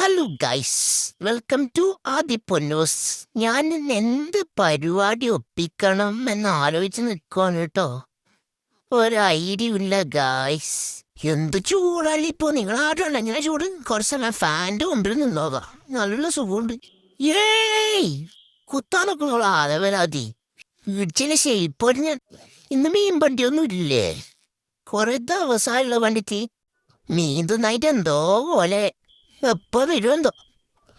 Hello guys, welcome to ആദിപ്പൊന്നൂസ്. ഞാൻ ഇന്ന് എന്ത് പരിപാടി ഒപ്പിക്കണം എന്ന് ആലോചിച്ച് നിൽക്കുവാണ് കേട്ടോ. ഒരു ഐഡിയ ഇല്ല ഗൈസ്. എന്ത് ചൂടാണ് ഇപ്പോൾ. നിങ്ങളാരുണ്ട് എങ്ങനെ ചൂട്? കുറച്ച് സമയം ഫാൻ്റെ മുമ്പിൽ നിന്നോകാം, നല്ല സുഖമുണ്ട്. ഏയ് കുത്താനൊക്കെ അതേവരാതി വീട്ടിലെ ഷെയ്പ്പോട്ട്. ഞാൻ ഇന്ന് മീൻ വണ്ടിയൊന്നും ഇല്ലേ? കുറെ ദിവസമായുള്ള വണ്ടിക്ക് മീൻ തിന്നായിട്ട് എന്തോ പോലെ. എപ്പോ വരുമെന്തോ.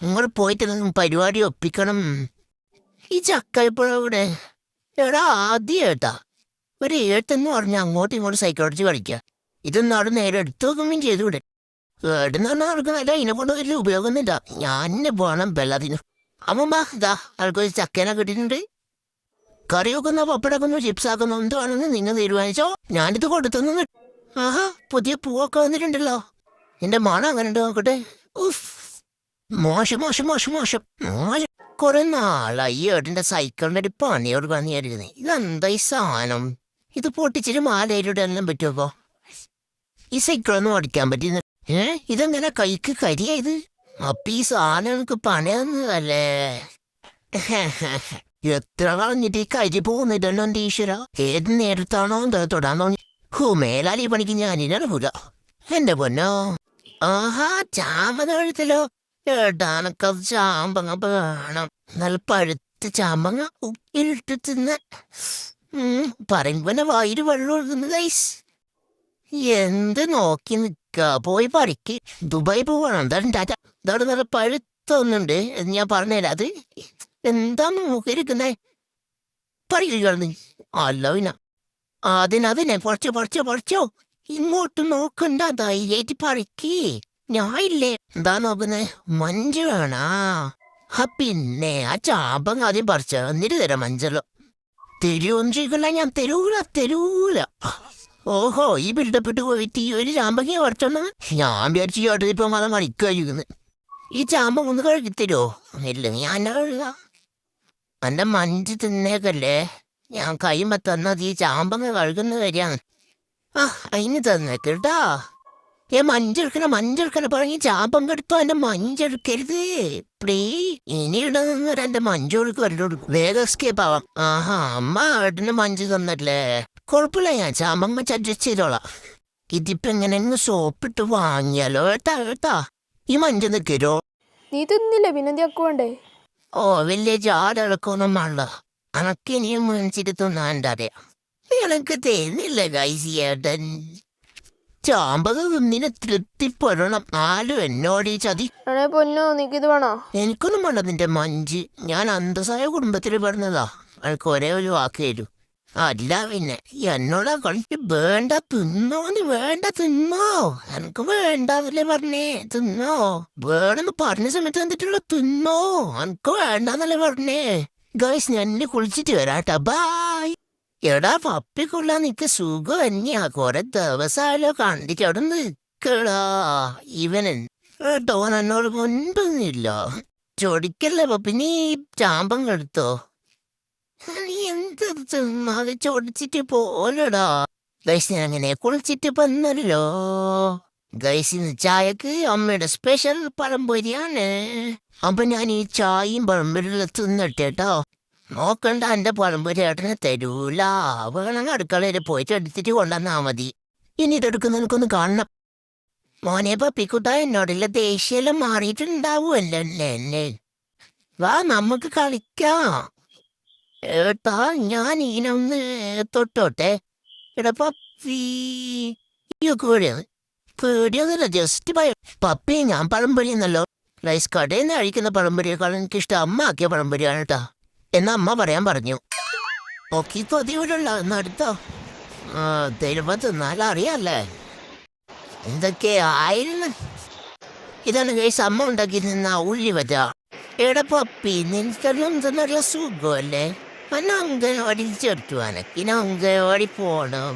നിങ്ങൾ പോയിട്ട് പരിപാടി ഒപ്പിക്കണം. ഈ ചക്ക ഇപ്പോഴവിടെ എടാ ആദ്യം ഏട്ടാ ഒരു ഏട്ടെന്ന് പറഞ്ഞാൽ അങ്ങോട്ടും ഇങ്ങോട്ടും സൈക്കോളജി കളിക്കുക. ഇതൊന്നും അവിടെ നേരെ എടുത്തു നോക്കുകയും ചെയ്തുകൂടെ? ഏടെന്ന് പറഞ്ഞാൽ അവർക്ക് നല്ല അതിനെ കൊണ്ട് വലിയ ഉപയോഗമൊന്നുമില്ല. ഞാൻ പോകണം വെള്ളത്തിന്. അമ്മമ്മ ഇതാ ആൾക്കൊരു ചക്കേനെ കിട്ടിയിട്ടുണ്ട്. കറി വെക്കുന്ന പപ്പടക്കുന്നു ചിപ്സ് ആക്കുന്നു എന്താണെന്ന് നിങ്ങൾ തീരുമാനിച്ചോ. ഞാനിത് കൊടുത്തൊന്നും. ആഹാ, പുതിയ പൂവൊക്കെ വന്നിട്ടുണ്ടല്ലോ. എന്റെ മണം അങ്ങനെ ഉണ്ട് നോക്കട്ടെ. ഉഫ്, മോശം മോശം മോശം മോശം മോശം. കുറെ നാളായി ഏട്ടന്റെ സൈക്കിളിന്റെ ഒരു പണിയോട് പണിയായിരുന്നു. ഇതെന്താ ഈ സാധനം? ഇത് പൊട്ടിച്ചിട്ട് മാലയിലൂടെ എല്ലാം പറ്റുമോ? ഈ സൈക്കിളൊന്നും ഓടിക്കാൻ പറ്റുന്ന ഇതെങ്ങനെ കൈക്ക് കരിയായത്? അപ്പൊ ഈ സാധനം എനിക്ക് പണിയാന്നതല്ലേ? എത്ര കളഞ്ഞിട്ട് ഈ കരി പോകുന്നില്ലല്ലോ എന്റെ ഈശ്വര. ഏത് നേരത്താണോ തൊടാൻ തോന്നി. മേലാലി പണിക്ക് ഞാനിറങ്ങൂല എന്റെ പൊന്നോ. ആഹാ, ചാമ്പങ്ങ എഴുത്തല്ലോ. ഏട്ടാനക്കത് ചാമ്പങ്ങ വേണം. നല്ല പഴുത്ത ചാമ്പങ്ങ ഉപ്പിലിട്ട് തിന്ന് പറയുമ്പോ വായില് വെള്ളം ഒഴുകുന്നു ഗൈസ്. എന്ത് നോക്കി നിക്ക, പോയി പറിക്ക്. ദുബായി പോവാണ്. എന്താണ് നല്ല പഴുത്തൊന്നുണ്ട് എന്ന് ഞാൻ പറഞ്ഞുതരാം. അത് എന്താ നോക്കിയിരിക്കുന്നേ? പറയുകയാണ്. അല്ല പിന്നെ അതിനെ പൊറച്ചോ ഇങ്ങോട്ട് നോക്കണ്ട, ധൈര്യായിട്ട് പറിക്ക്. ഞാനില്ലേ എന്താ നോക്കുന്നേ? മഞ്ച് വേണാ? പിന്നെ ആ ചാമ്പങ്ങ ആദ്യം പറിച്ച എന്നിട്ട് തരാം മഞ്ചല്ലോ. തരുവൊന്നും ചെയ്യില്ല, ഞാൻ തരൂല. ഓഹോ, ഈ ബിൽഡപ്പിട്ട് പോയിട്ട് ഈ ഒരു ചാമ്പങ്ങ പറിച്ചോന്ന് ഞാൻ വിചാരിച്ചു കേട്ടോ. ഇപ്പൊ മതം കളിക്കുന്നു. ഈ ചാമ്പങ്ങ ഒന്ന് കഴുകിത്തരുമോ? ഇല്ല, ഞാൻ കഴുകാം. എന്റെ മഞ്ച് തിന്നേക്കല്ലേ. ഞാൻ കൈമ തന്നത് ഈ ചാമ്പങ്ങ കഴുകുന്ന കാര്യമാണ്. ആ, അതിന് തന്നേക്കട്ടാ. മഞ്ചെടുക്കണ പറഞ്ഞ് ചാമ്പങ്ങ എടുത്തോ. എന്റെ മഞ്ചെടുക്കരുത് പ്ലീ. ഇനി ഇടുന്നവരെ എന്റെ മഞ്ചൊടുക്ക് വരലോടുക്കും. വേഗം എസ്കേപ്പ് ആവാം. ആഹാ, അമ്മ ഏട്ടന് മഞ്ച് തന്നല്ലേ. കുഴപ്പമില്ല, ഞാൻ ചാമ്പങ്ങ അഡ്ജസ്റ്റ് ചെയ്തോളാം. ഇതിപ്പോ എങ്ങനെയെങ്കിലും സോപ്പിട്ട് വാങ്ങിയാലോ? ഏട്ടാ ഈ മഞ്ച് നിൽക്കരോ? നീ തിന്നില്ല പിന്നെന്തിയാക്കു വേണ്ടേ? ഓ, വലിയ ജാടക്കൊന്നും വേണ്ട. അനക്ക് ഇനിയും മേടിച്ചിട്ട് തിന്നാണ്ടറിയാം. എനിക്ക് തരുന്നില്ല ഗൈസ് ഏട്ടൻ. ചാമ്പക തിന്നിനെ തൃപ്തിപ്പെടണം. ആരും എന്നോട് ഈ ചതി. പൊന്നോ, നിനക്കിത് വേണോ? എനിക്കൊന്നും വേണ്ട നിന്റെ മഞ്ച്. ഞാൻ അന്തസ്സായ കുടുംബത്തിൽ പെടുന്നതാ. എനിക്ക് ഒരേ ഒരു വാക്ക് തരൂ. അല്ല പിന്നെ എന്നോടാ കളിച്ച്. വേണ്ട തിന്നോ. എനിക്ക് വേണ്ടാന്നല്ലേ പറഞ്ഞേ. തിന്നോ. വേണമെന്ന് പറഞ്ഞ സമയത്ത് വന്നിട്ടുള്ള തിന്നോ. എനിക്ക് വേണ്ടാന്നല്ലേ പറഞ്ഞേ. ഗൈസ്, ഞാൻ കുളിച്ചിട്ട് വരാട്ടാ. ബൈ. എടാ പപ്പിക്കുള്ള നിക്ക് സുഖം തന്നെയാ. കുറെ ദിവസമായാലോ കണ്ടിട്ട്. അവിടെ നിക്കടാ. ഇവന് ടോൻ എന്നോട് മുൻപൊന്നുമില്ല. ചൊടിക്കല്ലേ പപ്പി. നീ ചാമ്പങ്ങ എടുത്തോ. നീ എന്ത് തിന്നാതെ ചൊടിച്ചിട്ട് പോലടാ. ഗൈസ്, ഞാൻ അങ്ങനെ കുളിച്ചിട്ട് വന്നല്ലോ. ഗൈസിന് ചായക്ക് അമ്മയുടെ സ്പെഷ്യൽ പഴംപൊരിയാണ്. അപ്പൊ ഞാൻ ഈ ചായയും പഴംപൊരിയും തിന്നിട്ടേട്ടോ. നോക്കണ്ട, എന്റെ പഴംപൊരി ഏട്ടനെ തരൂല. വേണമെങ്കിൽ അടുക്കളയിൽ പോയിട്ട് എടുത്തിട്ട് കൊണ്ടുവന്നാ മതി. ഇനി ഇതെടുക്കുന്ന എനിക്കൊന്ന് കാണണം. മോനെ പപ്പിക്കുട്ട, എന്നോടുള്ള ദേഷ്യമെല്ലാം മാറിയിട്ടുണ്ടാവുമല്ലോ എന്നെ. വാ, നമുക്ക് കളിക്കാം. ഏട്ടാ, ഞാൻ ഈനൊന്ന് തൊട്ടോട്ടെ. എടാ പപ്പി, പേടിയൊന്നുമില്ല, ജസ്റ്റ് പപ്പി. ഞാൻ പഴംപൊരി എന്നല്ലോ. റൈസ് കടയിൽ നിന്ന് കഴിക്കുന്ന പഴംപൊരിയേക്കാൾ എനിക്കിഷ്ടം അമ്മ ആക്കിയ പഴംപൊരിയാണ് കേട്ടാ. എന്നാ അമ്മ പറയാൻ പറഞ്ഞു. ഓക്കെ, കൊതിവിടുള്ള എന്നടുത്തോ. തരുമ്പോ തിന്നാലും അറിയാല്ലേ എന്തൊക്കെ ആയിരുന്നു. ഇതാണ് ഗൈസ് അമ്മ ഉണ്ടാക്കി നിന്ന ഉള്ളി പറ്റാ. എടാ പപ്പി, നിനക്കെല്ലാം തിന്നറിയ സുഖമല്ലേ? എന്നെ അംഗനവാടിയിൽ ചേർത്തു. എനക്കിന് അംഗനവാടി പോണം.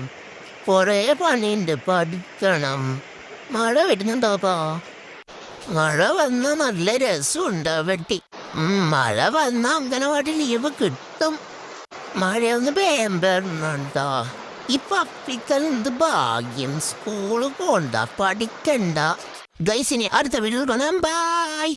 കൊറേ പണിയുണ്ട്, പഠിക്കണം. മഴ വരുന്നുണ്ടോപ്പാ? മഴ വന്ന നല്ല രസമുണ്ട് വെട്ടി. മഴ വന്ന അംഗനവാടി ലീവ് കിട്ടും. മഴയൊന്ന് വേമ്പുണ്ടോ? ഈ പപ്പിക്കൽ എന്ത് ഭാഗ്യം. സ്കൂള് പോണ്ട, പഠിക്കണ്ട. ഗൈസ് ഇനി അടുത്ത വീഡിയോ കാണാം ബൈ.